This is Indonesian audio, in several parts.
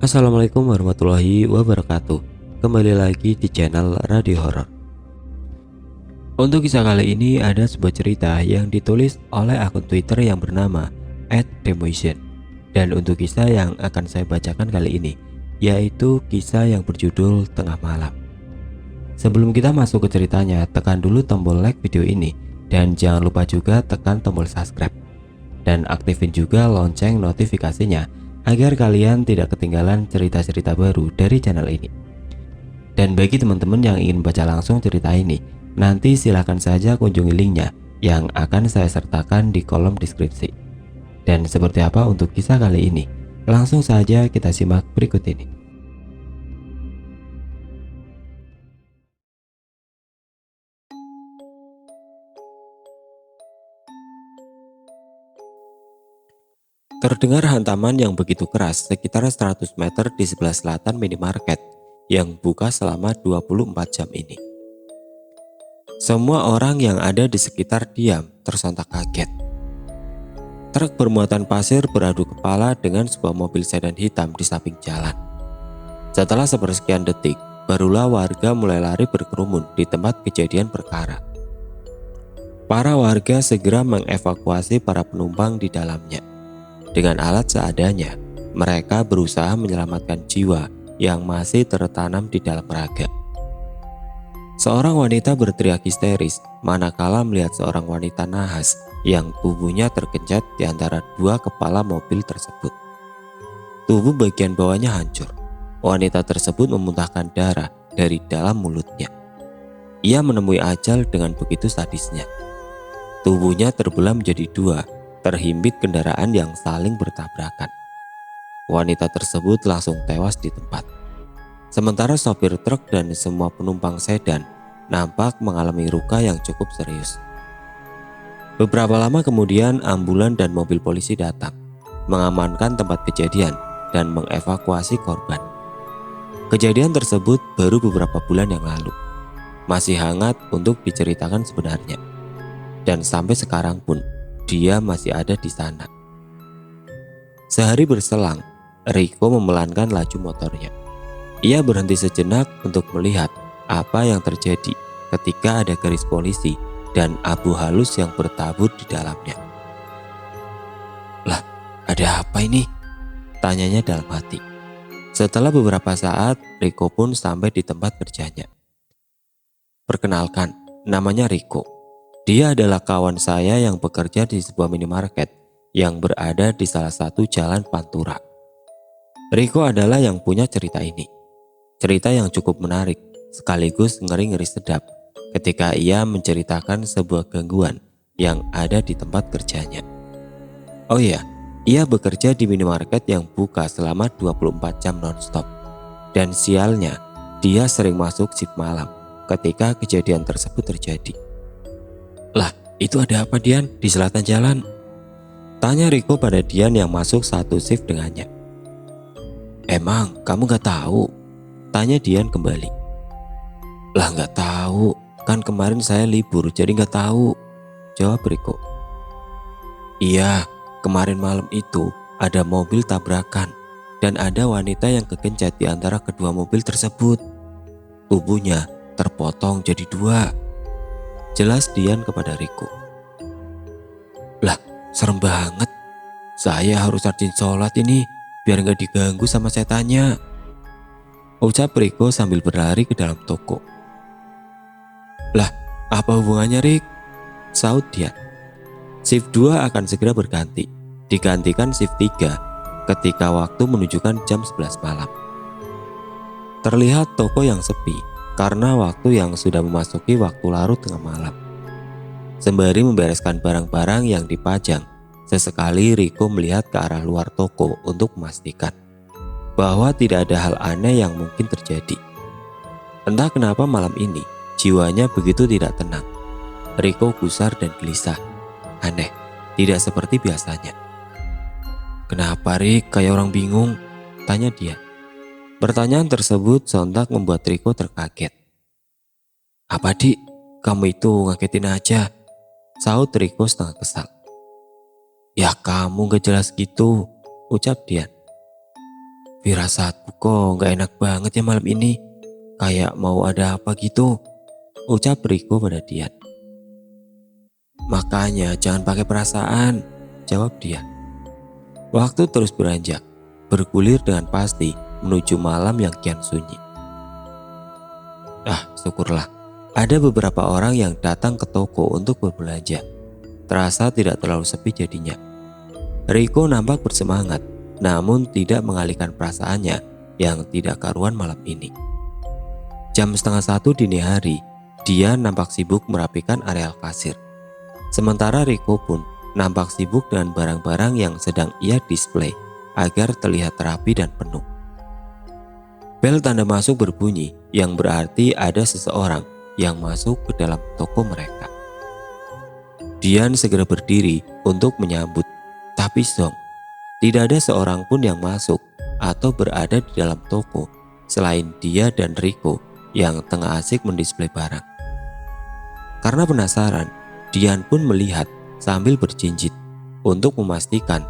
Assalamualaikum warahmatullahi wabarakatuh. Kembali lagi di channel Radio Horor. Untuk kisah kali ini ada sebuah cerita yang ditulis oleh akun Twitter yang bernama @demotion. Dan untuk kisah yang akan saya bacakan kali ini yaitu kisah yang berjudul Tengah Malam. Sebelum kita masuk ke ceritanya, tekan dulu tombol like video ini dan jangan lupa juga tekan tombol subscribe dan aktifin juga lonceng notifikasinya agar kalian tidak ketinggalan cerita-cerita baru dari channel ini. Dan bagi teman-teman yang ingin baca langsung cerita ini, nanti silahkan saja kunjungi linknya yang akan saya sertakan di kolom deskripsi. Dan seperti apa untuk kisah kali ini? Langsung saja kita simak berikut ini. Terdengar hantaman yang begitu keras sekitar 100 meter di sebelah selatan minimarket yang buka selama 24 jam ini. Semua orang yang ada di sekitar diam tersontak kaget. Truk bermuatan pasir beradu kepala dengan sebuah mobil sedan hitam di samping jalan. Setelah sepersekian detik, barulah warga mulai lari berkerumun di tempat kejadian perkara. Para warga segera mengevakuasi para penumpang di dalamnya. Dengan alat seadanya, mereka berusaha menyelamatkan jiwa yang masih tertanam di dalam raga. Seorang wanita berteriak histeris manakala melihat seorang wanita nahas yang tubuhnya tergencat di antara dua kepala mobil tersebut. Tubuh bagian bawahnya hancur. Wanita tersebut memuntahkan darah dari dalam mulutnya. Ia menemui ajal dengan begitu sadisnya. Tubuhnya terbelah menjadi dua, terhimpit kendaraan yang saling bertabrakan. Wanita tersebut langsung tewas di tempat. Sementara sopir truk dan semua penumpang sedan nampak mengalami luka yang cukup serius. Beberapa lama kemudian ambulan dan mobil polisi datang, mengamankan tempat kejadian dan mengevakuasi korban. Kejadian tersebut baru beberapa bulan yang lalu. Masih hangat untuk diceritakan sebenarnya. Dan sampai sekarang pun dia masih ada di sana. Sehari berselang, Riko memelankan laju motornya. Ia berhenti sejenak untuk melihat apa yang terjadi ketika ada garis polisi dan abu halus yang bertabur di dalamnya. Lah, ada apa ini? Tanyanya dalam hati. Setelah beberapa saat, Riko pun sampai di tempat kerjanya. Perkenalkan, namanya Riko. Dia adalah kawan saya yang bekerja di sebuah minimarket yang berada di salah satu jalan Pantura. Riko adalah yang punya cerita ini. Cerita yang cukup menarik, sekaligus ngeri-ngeri sedap ketika ia menceritakan sebuah gangguan yang ada di tempat kerjanya. Oh iya, ia bekerja di minimarket yang buka selama 24 jam nonstop. Dan sialnya, dia sering masuk shift malam ketika kejadian tersebut terjadi. Lah, itu ada apa Dian di selatan jalan? Tanya Riko pada Dian yang masuk satu shift dengannya. Emang kamu gak tahu? Tanya Dian kembali. Lah gak tahu, kan kemarin saya libur jadi gak tahu, jawab Riko. Iya, kemarin malam itu ada mobil tabrakan dan ada wanita yang kegencet di antara kedua mobil tersebut. Tubuhnya terpotong jadi dua. Jelas Dian kepada Riko. Lah, serem banget. Saya harus rajin sholat ini biar gak diganggu sama setannya, ucap Riko sambil berlari ke dalam toko. Lah, apa hubungannya Rik? Saut Dian. Shift 2 akan segera berganti, digantikan shift 3 ketika waktu menunjukkan jam 11 malam. Terlihat toko yang sepi karena waktu yang sudah memasuki waktu larut tengah malam. Sembari membereskan barang-barang yang dipajang, sesekali Riko melihat ke arah luar toko untuk memastikan bahwa tidak ada hal aneh yang mungkin terjadi. Entah kenapa malam ini jiwanya begitu tidak tenang. Riko gusar dan gelisah. Aneh, tidak seperti biasanya. Kenapa Rik kayak orang bingung? Tanya dia. Pertanyaan tersebut sontak membuat Riko terkaget. Apa Dik? Kamu itu ngagetin aja, saut Riko setengah kesal. Ya kamu gak jelas gitu, ucap Dian. Firasatku kok gak enak banget ya malam ini. Kayak mau ada apa gitu, ucap Riko pada Dian. Makanya jangan pakai perasaan, jawab Dian. Waktu terus beranjak, bergulir dengan pasti menuju malam yang kian sunyi. Syukurlah, ada beberapa orang yang datang ke toko untuk berbelanja. Terasa tidak terlalu sepi jadinya. Riko nampak bersemangat, namun tidak mengalihkan perasaannya yang tidak karuan malam ini. Jam 12:30 dini hari, dia nampak sibuk merapikan areal kasir. Sementara Riko pun nampak sibuk dengan barang-barang yang sedang ia display agar terlihat rapi dan penuh. Bel tanda masuk berbunyi yang berarti ada seseorang yang masuk ke dalam toko mereka. Dian segera berdiri untuk menyambut, tapi zong, tidak ada seorang pun yang masuk atau berada di dalam toko selain dia dan Riko yang tengah asik mendisplay barang. Karena penasaran, Dian pun melihat sambil berjinjit untuk memastikan,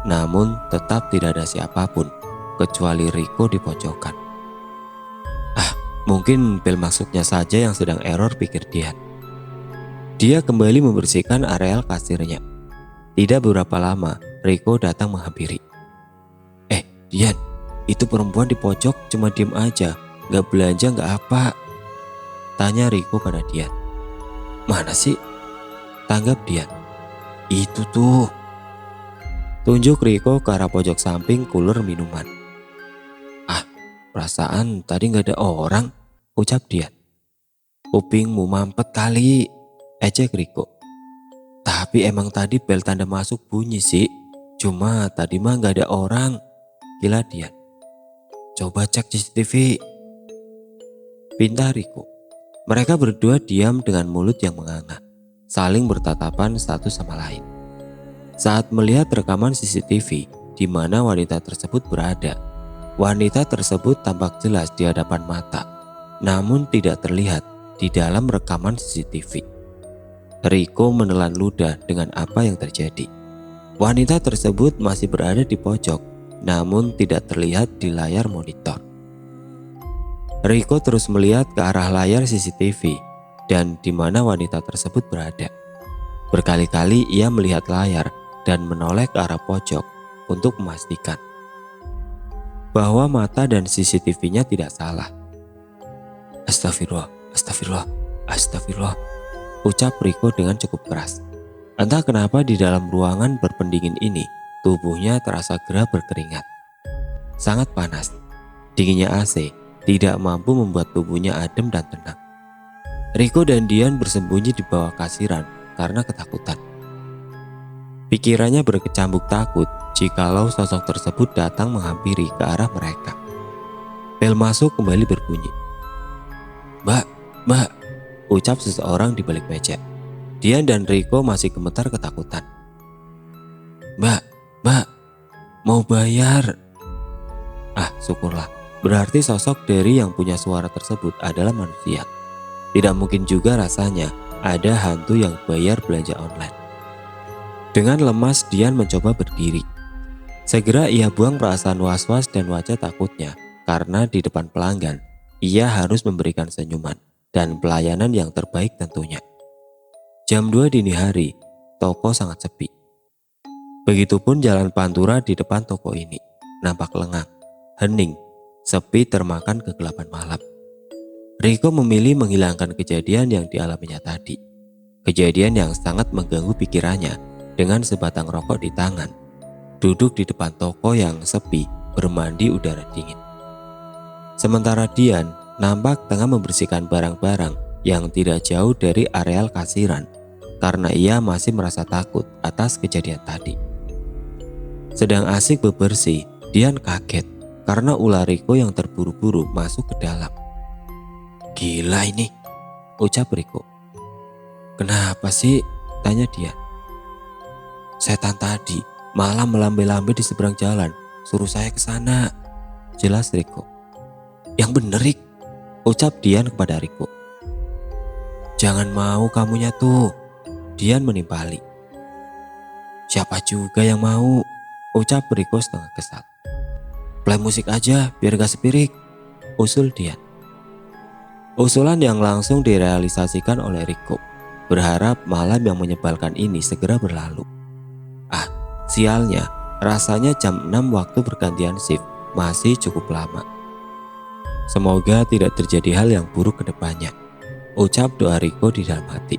namun tetap tidak ada siapapun kecuali Riko di pojokan. Mungkin bel masuknya saja yang sedang error, pikir Dian. Dia kembali membersihkan areal kasirnya. Tidak beberapa lama, Riko datang menghampiri. Dian, itu perempuan di pojok cuma diem aja, gak belanja gak apa? Tanya Riko pada Dian. Mana sih? Tanggap Dian. Itu tuh. Tunjuk Riko ke arah pojok samping cooler minuman. Perasaan tadi gak ada orang, ucap Dian. Kupingmu mampet kali, ejek Riko. Tapi emang tadi bel tanda masuk bunyi sih, cuma tadi mah gak ada orang, gila Dian. Coba cek CCTV, pinta Riko. Mereka berdua diam dengan mulut yang menganga, saling bertatapan satu sama lain. Saat melihat rekaman CCTV di mana wanita tersebut berada, wanita tersebut tampak jelas di hadapan mata, namun tidak terlihat di dalam rekaman CCTV. Riko menelan ludah dengan apa yang terjadi. Wanita tersebut masih berada di pojok, namun tidak terlihat di layar monitor. Riko terus melihat ke arah layar CCTV dan di mana wanita tersebut berada. Berkali-kali ia melihat layar dan menoleh ke arah pojok untuk memastikan bahwa mata dan CCTV-nya tidak salah. Astagfirullah, astagfirullah, astagfirullah, ucap Riko dengan cukup keras. Entah kenapa di dalam ruangan berpendingin ini, tubuhnya terasa gerah berkeringat. Sangat panas, dinginnya AC tidak mampu membuat tubuhnya adem dan tenang. Riko dan Dian bersembunyi di bawah kasiran karena ketakutan. Pikirannya berkecambuk takut jikalau sosok tersebut datang menghampiri ke arah mereka. Bel masuk kembali berbunyi. Mbak, ucap seseorang di balik meja. Dian dan Riko masih gemetar ketakutan. Mbak, mau bayar. Syukurlah, berarti sosok dari yang punya suara tersebut adalah manusia. Tidak mungkin juga rasanya ada hantu yang bayar belanja online. Dengan lemas Dian mencoba berdiri. Segera ia buang perasaan was-was dan wajah takutnya karena di depan pelanggan ia harus memberikan senyuman dan pelayanan yang terbaik tentunya. Jam 2 dini hari, toko sangat sepi. Begitupun jalan pantura di depan toko ini, nampak lengang, hening, sepi termakan kegelapan malam. Riko memilih menghilangkan kejadian yang dialaminya tadi. Kejadian yang sangat mengganggu pikirannya dengan sebatang rokok di tangan, duduk di depan toko yang sepi bermandi udara dingin. Sementara Dian nampak tengah membersihkan barang-barang yang tidak jauh dari areal kasiran karena ia masih merasa takut atas kejadian tadi. Sedang asik bebersih, Dian kaget karena ular Riko yang terburu-buru masuk ke dalam. Gila ini, ucap Riko. Kenapa sih? Tanya Dian. Setan tadi malah melambai-lambai di seberang jalan, suruh saya ke sana, jelas Riko. Yang bener, Rik, ucap Dian kepada Riko. Jangan mau kamunya tuh, Dian menimpali. Siapa juga yang mau, ucap Riko setengah kesal. Play musik aja biar gak sepirik, usul Dian. Usulan yang langsung direalisasikan oleh Riko, berharap malam yang menyebalkan ini segera berlalu. Ah, sialnya, rasanya jam 6 waktu pergantian shift masih cukup lama. Semoga tidak terjadi hal yang buruk ke depannya, ucap doa Riko di dalam hati.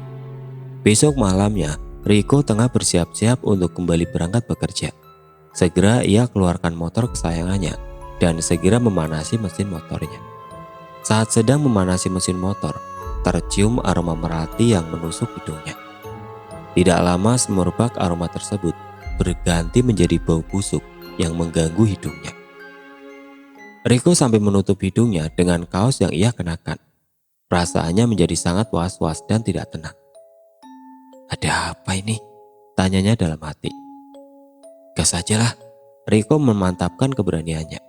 Besok malamnya, Riko tengah bersiap-siap untuk kembali berangkat bekerja. Segera ia keluarkan motor kesayangannya dan segera memanasi mesin motornya. Saat sedang memanasi mesin motor, tercium aroma melati yang menusuk hidungnya. Tidak lama semerbak aroma tersebut berganti menjadi bau busuk yang mengganggu hidungnya. Riko sampai menutup hidungnya dengan kaos yang ia kenakan. Perasaannya menjadi sangat was-was dan tidak tenang. Ada apa ini? Tanyanya dalam hati. Gas ajalah, Riko memantapkan keberaniannya.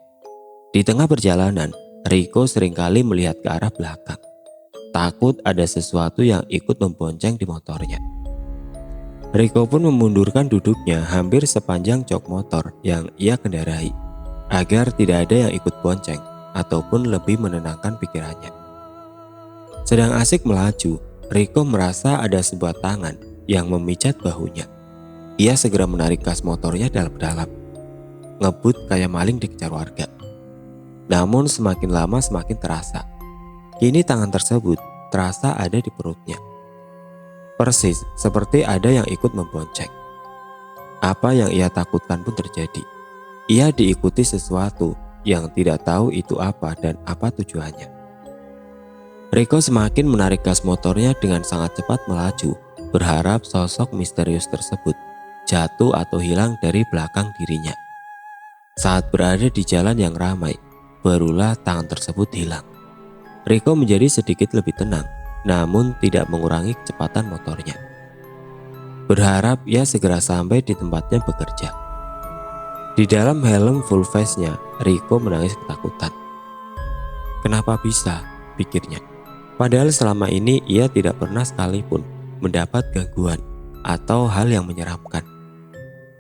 Di tengah perjalanan, Riko seringkali melihat ke arah belakang. Takut ada sesuatu yang ikut membonceng di motornya. Riko pun memundurkan duduknya hampir sepanjang jok motor yang ia kendarai, agar tidak ada yang ikut bonceng ataupun lebih menenangkan pikirannya. Sedang asik melaju, Riko merasa ada sebuah tangan yang memijat bahunya. Ia segera menarik gas motornya dalam-dalam. Ngebut kayak maling dikejar warga. Namun semakin lama semakin terasa. Kini tangan tersebut terasa ada di perutnya. Persis seperti ada yang ikut membonceng. Apa yang ia takutkan pun terjadi. Ia diikuti sesuatu yang tidak tahu itu apa dan apa tujuannya. Riko semakin menarik gas motornya dengan sangat cepat melaju, berharap sosok misterius tersebut jatuh atau hilang dari belakang dirinya. Saat berada di jalan yang ramai, barulah tangan tersebut hilang. Riko menjadi sedikit lebih tenang, namun tidak mengurangi kecepatan motornya. Berharap ia segera sampai di tempatnya bekerja. Di dalam helm full face-nya, Riko menangis ketakutan. Kenapa bisa? Pikirnya. Padahal selama ini ia tidak pernah sekalipun mendapat gangguan atau hal yang menyeramkan.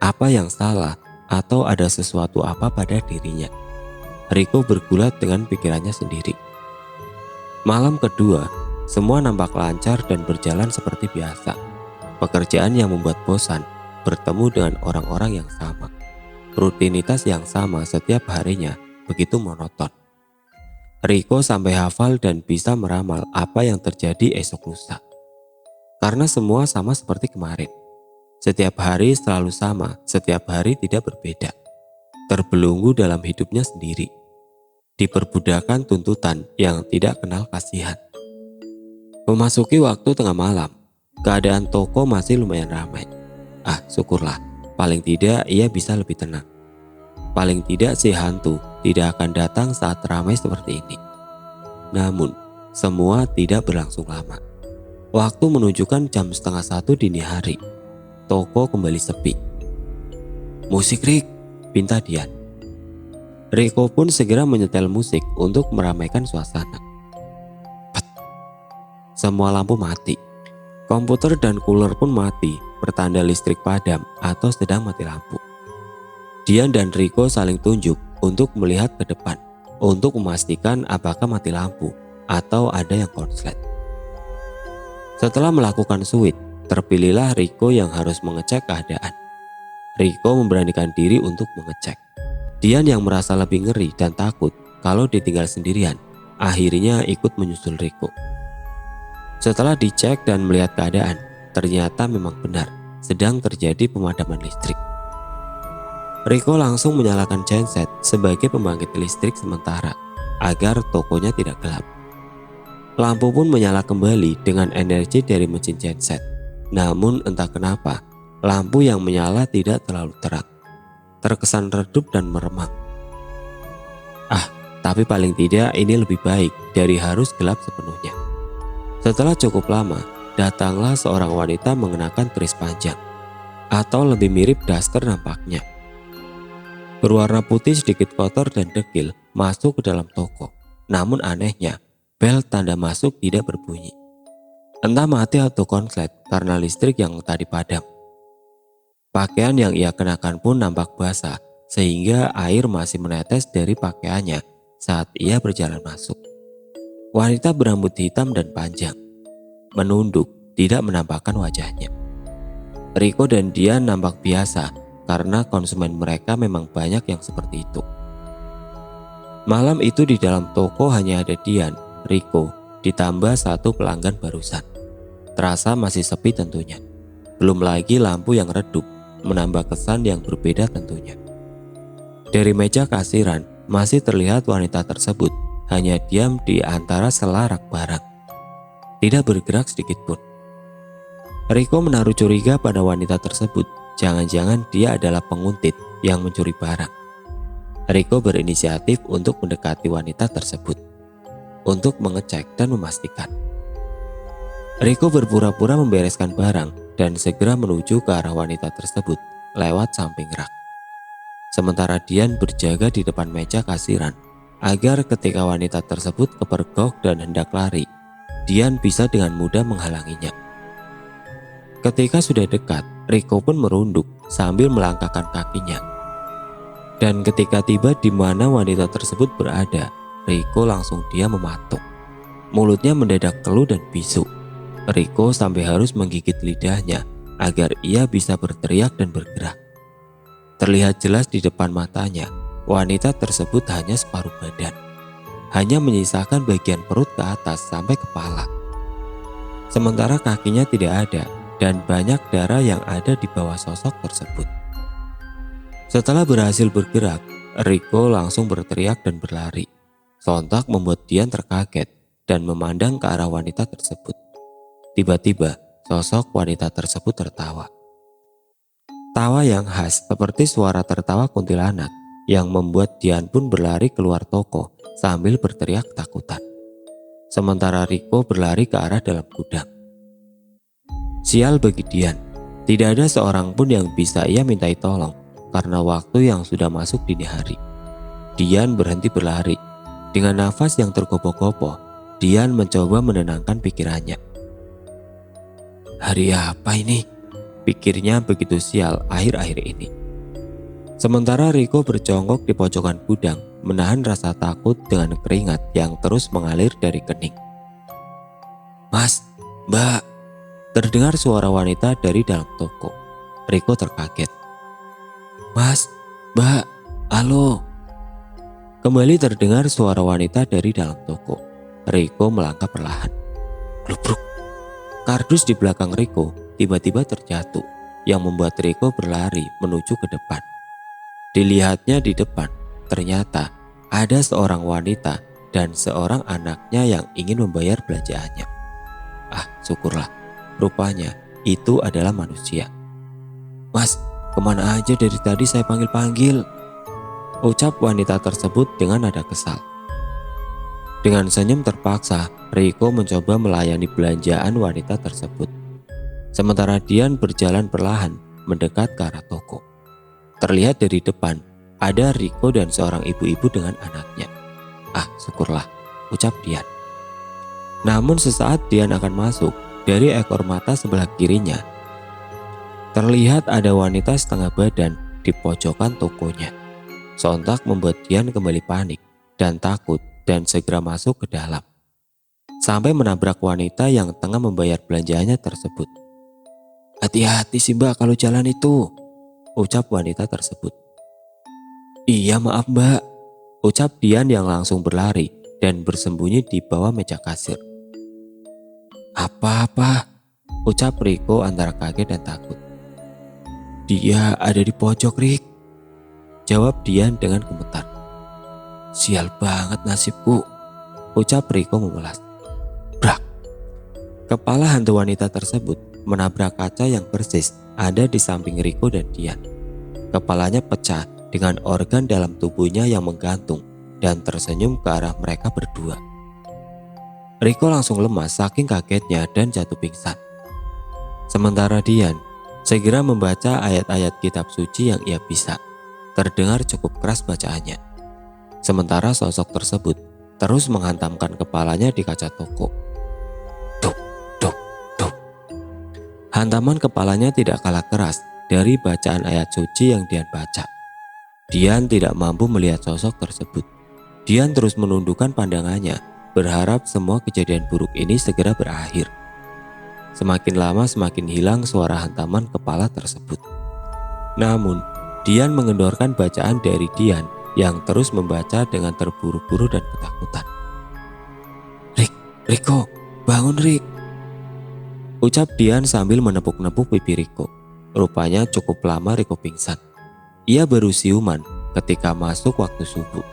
Apa yang salah atau ada sesuatu apa pada dirinya? Riko bergulat dengan pikirannya sendiri. Malam kedua, semua nampak lancar dan berjalan seperti biasa. Pekerjaan yang membuat bosan, bertemu dengan orang-orang yang sama. Rutinitas yang sama setiap harinya begitu monoton. Riko sampai hafal dan bisa meramal apa yang terjadi esok lusa. Karena semua sama seperti kemarin. Setiap hari selalu sama, setiap hari tidak berbeda. Terbelenggu dalam hidupnya sendiri. Diperbudakan tuntutan yang tidak kenal kasihan. Memasuki waktu tengah malam, keadaan toko masih lumayan ramai. Ah, syukurlah, paling tidak ia bisa lebih tenang. Paling tidak si hantu tidak akan datang saat ramai seperti ini. Namun, semua tidak berlangsung lama. Waktu menunjukkan jam 12:30 dini hari. Toko kembali sepi. Musik Rik, pinta Dian. Riko pun segera menyetel musik untuk meramaikan suasana. Pet. Semua lampu mati. Komputer dan cooler pun mati, pertanda listrik padam atau sedang mati lampu. Dian dan Riko saling tunjuk untuk melihat ke depan, untuk memastikan apakah mati lampu atau ada yang konslet. Setelah melakukan switch, terpilihlah Riko yang harus mengecek keadaan. Riko memberanikan diri untuk mengecek. Dian yang merasa lebih ngeri dan takut kalau ditinggal sendirian, akhirnya ikut menyusul Riko. Setelah dicek dan melihat keadaan, ternyata memang benar sedang terjadi pemadaman listrik. Riko langsung menyalakan genset sebagai pembangkit listrik sementara agar tokonya tidak gelap. Lampu pun menyala kembali dengan energi dari mesin genset. Namun entah kenapa, lampu yang menyala tidak terlalu terang. Terkesan redup dan meremang. Ah, tapi paling tidak ini lebih baik dari harus gelap sepenuhnya. Setelah cukup lama, datanglah seorang wanita mengenakan keris panjang. Atau lebih mirip daster nampaknya. Berwarna putih sedikit kotor dan dekil masuk ke dalam toko. Namun anehnya, bel tanda masuk tidak berbunyi. Entah mati atau konslet karena listrik yang tadi padam. Pakaian yang ia kenakan pun nampak basah sehingga air masih menetes dari pakaiannya saat ia berjalan masuk. Wanita berambut hitam dan panjang, menunduk, tidak menampakkan wajahnya. Riko dan Dian nampak biasa karena konsumen mereka memang banyak yang seperti itu. Malam itu di dalam toko hanya ada Dian, Riko, ditambah satu pelanggan barusan. Terasa masih sepi tentunya. Belum lagi lampu yang redup, menambah kesan yang berbeda tentunya. Dari meja kasiran masih terlihat wanita tersebut hanya diam di antara selarak barang. Tidak bergerak sedikit pun. Riko menaruh curiga pada wanita tersebut. Jangan-jangan dia adalah penguntit yang mencuri barang. Riko berinisiatif untuk mendekati wanita tersebut untuk mengecek dan memastikan. Riko berpura-pura membereskan barang dan segera menuju ke arah wanita tersebut lewat samping rak. Sementara Dian berjaga di depan meja kasiran agar ketika wanita tersebut kepergok dan hendak lari, Dian bisa dengan mudah menghalanginya. Ketika sudah dekat, Riko pun merunduk sambil melangkahkan kakinya. Dan ketika tiba di mana wanita tersebut berada, Riko langsung diam mematung. Mulutnya mendadak keluh dan bisu. Riko sampai harus menggigit lidahnya agar ia bisa berteriak dan bergerak. Terlihat jelas di depan matanya, wanita tersebut hanya separuh badan. Hanya menyisakan bagian perut ke atas sampai kepala. Sementara kakinya tidak ada dan banyak darah yang ada di bawah sosok tersebut. Setelah berhasil bergerak, Riko langsung berteriak dan berlari. Sontak membuat Dian terkaget dan memandang ke arah wanita tersebut. Tiba-tiba, sosok wanita tersebut tertawa. Tawa yang khas seperti suara tertawa kuntilanak yang membuat Dian pun berlari keluar toko sambil berteriak ketakutan. Sementara Riko berlari ke arah dalam gudang. Sial bagi Dian, tidak ada seorang pun yang bisa ia mintai tolong karena waktu yang sudah masuk dini hari. Dian berhenti berlari. Dengan nafas yang tergopoh-gopoh, Dian mencoba menenangkan pikirannya. Hari apa ini? Pikirnya begitu sial akhir-akhir ini. Sementara Riko berjongkok di pojokan gudang, menahan rasa takut dengan keringat yang terus mengalir dari kening. Mas, Mbak, terdengar suara wanita dari dalam toko. Riko terkaget. Mas, Mbak, halo. Kembali terdengar suara wanita dari dalam toko. Riko melangkah perlahan. Glubruk. Kardus di belakang Riko tiba-tiba terjatuh yang membuat Riko berlari menuju ke depan. Dilihatnya di depan, ternyata ada seorang wanita dan seorang anaknya yang ingin membayar belanjaannya. Ah, syukurlah, rupanya itu adalah manusia. Mas, kemana aja dari tadi saya panggil-panggil? Ucap wanita tersebut dengan nada kesal. Dengan senyum terpaksa, Riko mencoba melayani belanjaan wanita tersebut. Sementara Dian berjalan perlahan mendekat ke arah toko. Terlihat dari depan, ada Riko dan seorang ibu-ibu dengan anaknya. Ah, syukurlah, ucap Dian. Namun sesaat Dian akan masuk, dari ekor mata sebelah kirinya, terlihat ada wanita setengah badan di pojokan tokonya. Sontak membuat Dian kembali panik dan takut dan segera masuk ke dalam. Sampai menabrak wanita yang tengah membayar belanjaannya tersebut. Hati-hati sih Mbak kalau jalan itu, ucap wanita tersebut. Iya maaf Mbak, ucap Dian yang langsung berlari dan bersembunyi di bawah meja kasir. Apa-apa, ucap Riko antara kaget dan takut. Dia ada di pojok Rik, jawab Dian dengan gemetar. Sial banget nasibku, ucap Riko memelas. Brak. Kepala hantu wanita tersebut menabrak kaca yang persis ada di samping Riko dan Dian. Kepalanya pecah dengan organ dalam tubuhnya yang menggantung dan tersenyum ke arah mereka berdua. Riko langsung lemas saking kagetnya dan jatuh pingsan. Sementara Dian segera membaca ayat-ayat kitab suci yang ia bisa. Terdengar cukup keras bacaannya. Sementara sosok tersebut terus menghantamkan kepalanya di kaca toko. Duk, duk, duk. Hantaman kepalanya tidak kalah keras dari bacaan ayat suci yang Dian baca. Dian tidak mampu melihat sosok tersebut. Dian terus menundukkan pandangannya, berharap semua kejadian buruk ini segera berakhir. Semakin lama semakin hilang suara hantaman kepala tersebut. Namun, Dian mengendorkan bacaan dari Dian yang terus membaca dengan terburu-buru dan ketakutan. Riko, bangun Rik. Ucap Dian sambil menepuk-nepuk pipi Riko. Rupanya cukup lama Riko pingsan. Ia baru siuman ketika masuk waktu subuh.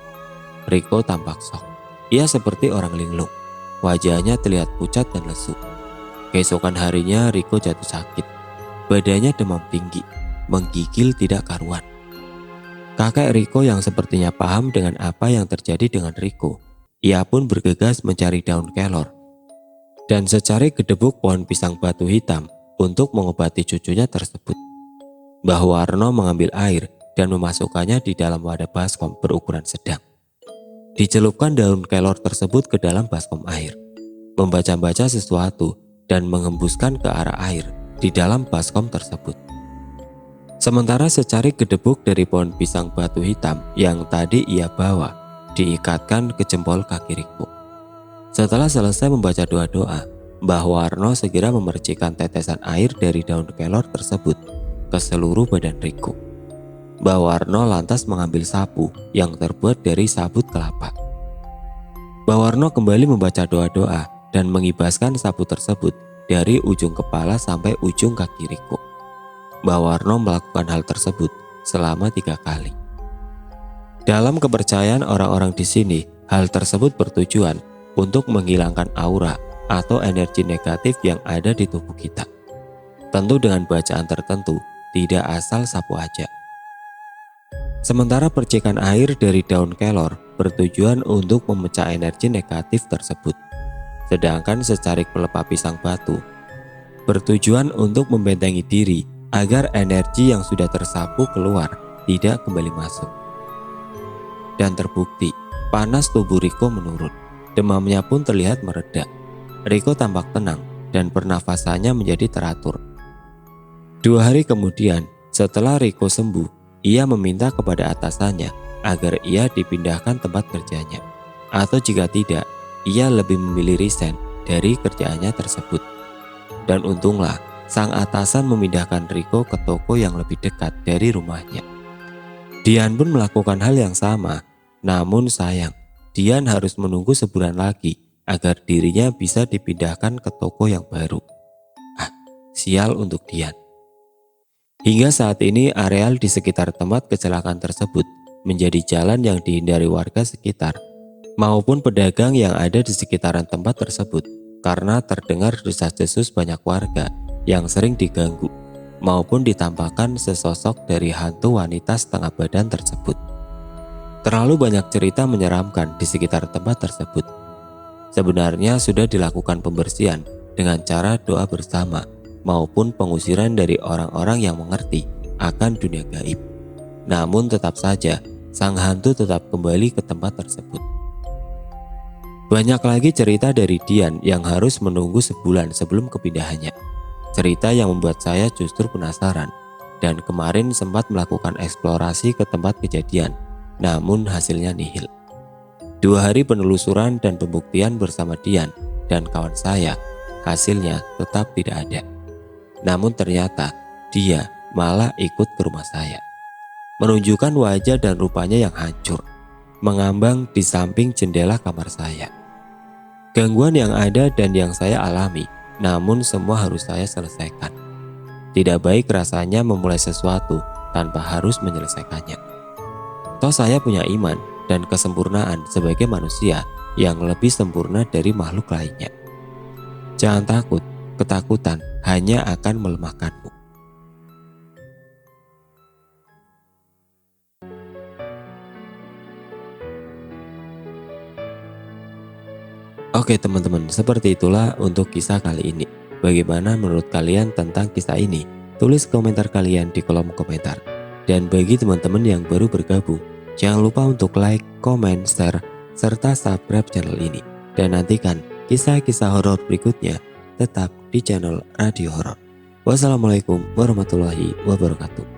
Riko tampak shock. Ia seperti orang linglung. Wajahnya terlihat pucat dan lesu. Keesokan harinya Riko jatuh sakit. Badannya demam tinggi, menggigil tidak karuan. Kakek Riko yang sepertinya paham dengan apa yang terjadi dengan Riko, ia pun bergegas mencari daun kelor dan secari gedebuk pohon pisang batu hitam untuk mengobati cucunya tersebut. Mbah Warno mengambil air dan memasukkannya di dalam wadah baskom berukuran sedang. Dicelupkan daun kelor tersebut ke dalam baskom air, membaca-baca sesuatu dan mengembuskan ke arah air di dalam baskom tersebut. Sementara secari gedebuk dari pohon pisang batu hitam yang tadi ia bawa diikatkan ke jempol kaki Riko. Setelah selesai membaca doa-doa, Mbah Warno segera memercikkan tetesan air dari daun kelor tersebut ke seluruh badan Riko. Mbah Warno lantas mengambil sapu yang terbuat dari sabut kelapa. Mbah Warno kembali membaca doa-doa dan mengibaskan sapu tersebut dari ujung kepala sampai ujung kaki Riko. Mbah Warno melakukan hal tersebut selama 3 kali. Dalam kepercayaan orang-orang di sini, hal tersebut bertujuan untuk menghilangkan aura atau energi negatif yang ada di tubuh kita. Tentu dengan bacaan tertentu, tidak asal sapu aja. Sementara percikan air dari daun kelor bertujuan untuk memecah energi negatif tersebut. Sedangkan secarik pelepah pisang batu bertujuan untuk membentengi diri agar energi yang sudah tersapu keluar tidak kembali masuk. Dan terbukti, panas tubuh Riko menurun. Demamnya pun terlihat mereda. Riko tampak tenang dan pernafasannya menjadi teratur. 2 hari kemudian, setelah Riko sembuh, ia meminta kepada atasannya agar ia dipindahkan tempat kerjanya. Atau jika tidak, ia lebih memilih resign dari kerjaannya tersebut. Dan untunglah, sang atasan memindahkan Riko ke toko yang lebih dekat dari rumahnya. Dian pun melakukan hal yang sama. Namun sayang, Dian harus menunggu sebulan lagi agar dirinya bisa dipindahkan ke toko yang baru. Sial untuk Dian. Hingga saat ini areal di sekitar tempat kecelakaan tersebut menjadi jalan yang dihindari warga sekitar maupun pedagang yang ada di sekitaran tempat tersebut karena terdengar desas-desus banyak warga yang sering diganggu maupun ditampakkan sesosok dari hantu wanita setengah badan tersebut. Terlalu banyak cerita menyeramkan di sekitar tempat tersebut. Sebenarnya sudah dilakukan pembersihan dengan cara doa bersama maupun pengusiran dari orang-orang yang mengerti akan dunia gaib. Namun tetap saja sang hantu tetap kembali ke tempat tersebut. Banyak lagi cerita dari Dian yang harus menunggu sebulan sebelum kepindahannya. Cerita yang membuat saya justru penasaran dan kemarin sempat melakukan eksplorasi ke tempat kejadian. Namun hasilnya nihil. 2 hari penelusuran dan pembuktian bersama Dian dan kawan saya, hasilnya tetap tidak ada. Namun ternyata dia malah ikut ke rumah saya. Menunjukkan wajah dan rupanya yang hancur, mengambang di samping jendela kamar saya. Gangguan yang ada dan yang saya alami, namun semua harus saya selesaikan. Tidak baik rasanya memulai sesuatu tanpa harus menyelesaikannya. Toh saya punya iman dan kesempurnaan sebagai manusia yang lebih sempurna dari makhluk lainnya. Jangan takut, ketakutan hanya akan melemahkanmu. Oke teman-teman, seperti itulah untuk kisah kali ini. Bagaimana menurut kalian tentang kisah ini? Tulis komentar kalian di kolom komentar. Dan bagi teman-teman yang baru bergabung, jangan lupa untuk like, comment, share, serta subscribe channel ini. Dan nantikan kisah-kisah horor berikutnya tetap di channel Radio Horor. Wassalamualaikum warahmatullahi wabarakatuh.